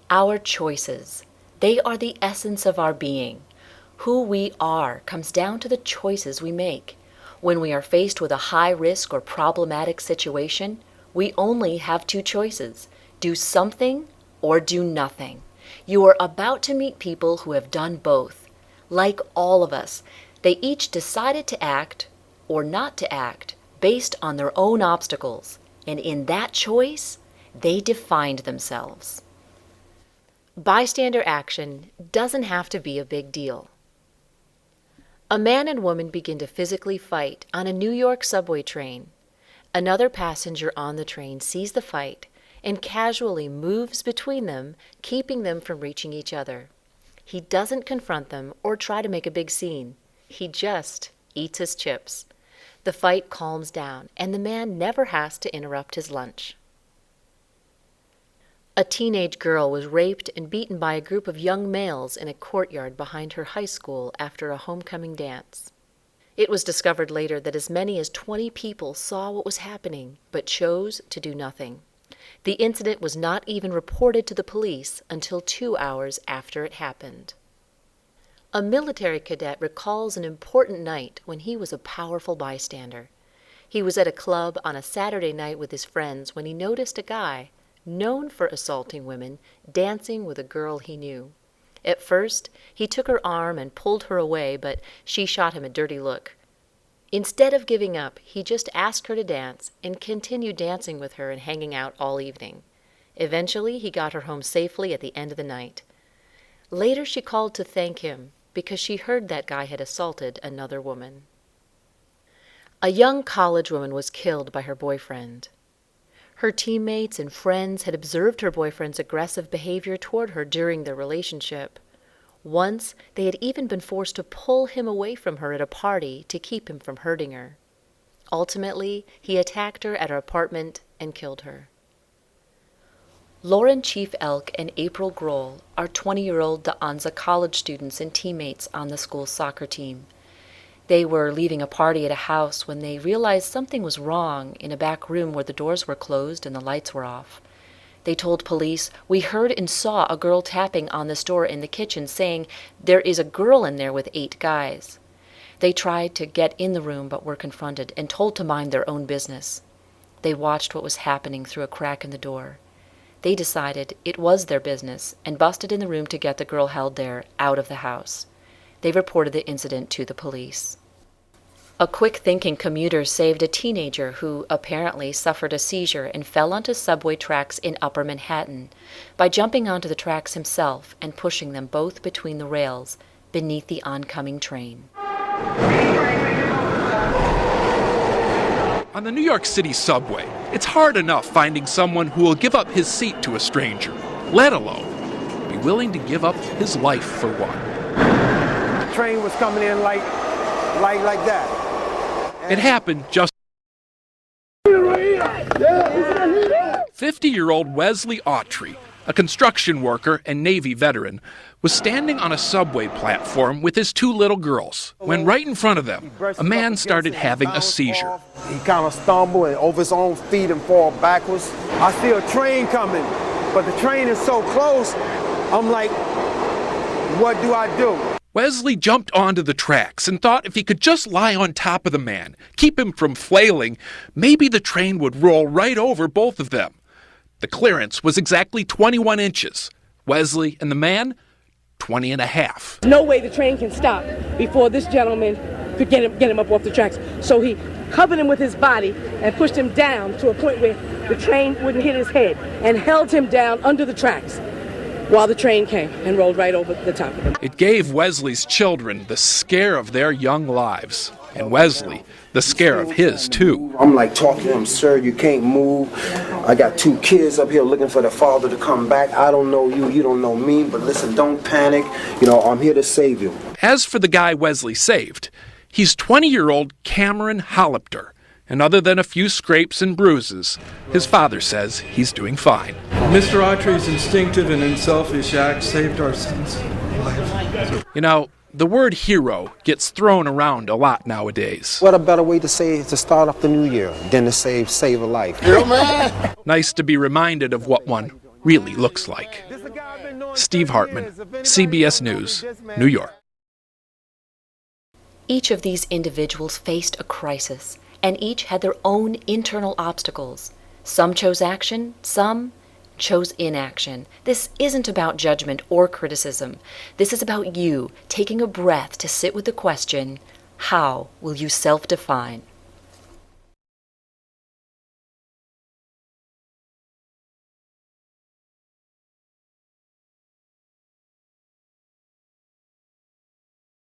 Our choices, they are the essence of our being. Who we are comes down to the choices we make. When we are faced with a high risk or problematic situation, we only have two choices: do something or do nothing. You are about to meet people who have done both. Like all of us, they each decided to act or not to act based on their own obstacles, and in that choice, they defined themselves. Bystander action doesn't have to be a big deal. A man and woman begin to physically fight on a New York subway train. Another passenger on the train sees the fight and casually moves between them, keeping them from reaching each other. He doesn't confront them or try to make a big scene. He just eats his chips. The fight calms down, and the man never has to interrupt his lunch. A teenage girl was raped and beaten by a group of young males in a courtyard behind her high school after a homecoming dance. It was discovered later that as many as 20 people saw what was happening, but chose to do nothing. The incident was not even reported to the police until 2 hours after it happened. A military cadet recalls an important night when he was a powerful bystander. He was at a club on a Saturday night with his friends when he noticed a guy, known for assaulting women, dancing with a girl he knew. At first, he took her arm and pulled her away, but she shot him a dirty look. Instead of giving up, he just asked her to dance and continued dancing with her and hanging out all evening. Eventually, he got her home safely at the end of the night. Later, she called to thank him because she heard that guy had assaulted another woman. A young college woman was killed by her boyfriend. Her teammates and friends had observed her boyfriend's aggressive behavior toward her during their relationship. Once, they had even been forced to pull him away from her at a party to keep him from hurting her. Ultimately, he attacked her at her apartment and killed her. Lauren Chief Elk and April Grohl are 20-year-old De Anza college students and teammates on the school's soccer team. They were leaving a party at a house when they realized something was wrong in a back room where the doors were closed and the lights were off. They told police, "We heard and saw a girl tapping on this door in the kitchen saying there is a girl in there with 8 guys. They tried to get in the room but were confronted and told to mind their own business. They watched what was happening through a crack in the door. They decided it was their business and busted in the room to get the girl held there out of the house. They reported the incident to the police. A quick-thinking commuter saved a teenager who apparently suffered a seizure and fell onto subway tracks in Upper Manhattan by jumping onto the tracks himself and pushing them both between the rails beneath the oncoming train. On the New York City subway, it's hard enough finding someone who will give up his seat to a stranger, let alone be willing to give up his life for one. The train was coming in like that. It happened just 50-year-old Wesley Autry, a construction worker and Navy veteran, was standing on a subway platform with his 2 little girls when right in front of them, a man started having a seizure. He kind of stumbled and over his own feet and fall backwards. I see a train coming, but the train is so close, I'm like, what do I do? Wesley jumped onto the tracks and thought if he could just lie on top of the man, keep him from flailing, maybe the train would roll right over both of them. The clearance was exactly 21 inches. Wesley and the man, 20 and a half. No way the train can stop before this gentleman could get him up off the tracks. So he covered him with his body and pushed him down to a point where the train wouldn't hit his head and held him down under the tracks while the train came and rolled right over the top of him. It gave Wesley's children the scare of their young lives, and Wesley the scare of his, too. I'm like talking to him, sir, you can't move. I got 2 kids up here looking for their father to come back. I don't know you, you don't know me, but listen, don't panic. I'm here to save you. As for the guy Wesley saved, he's 20-year-old Cameron Hollipter, and other than a few scrapes and bruises, his father says he's doing fine. Mr. Autry's instinctive and unselfish act saved our son's life. The word hero gets thrown around a lot nowadays. What a better way to start off the new year than to save a life. Nice to be reminded of what one really looks like. Steve Hartman, CBS News, New York. Each of these individuals faced a crisis, and each had their own internal obstacles. Some chose action, some chose inaction. This isn't about judgment or criticism. This is about you taking a breath to sit with the question, how will you self-define?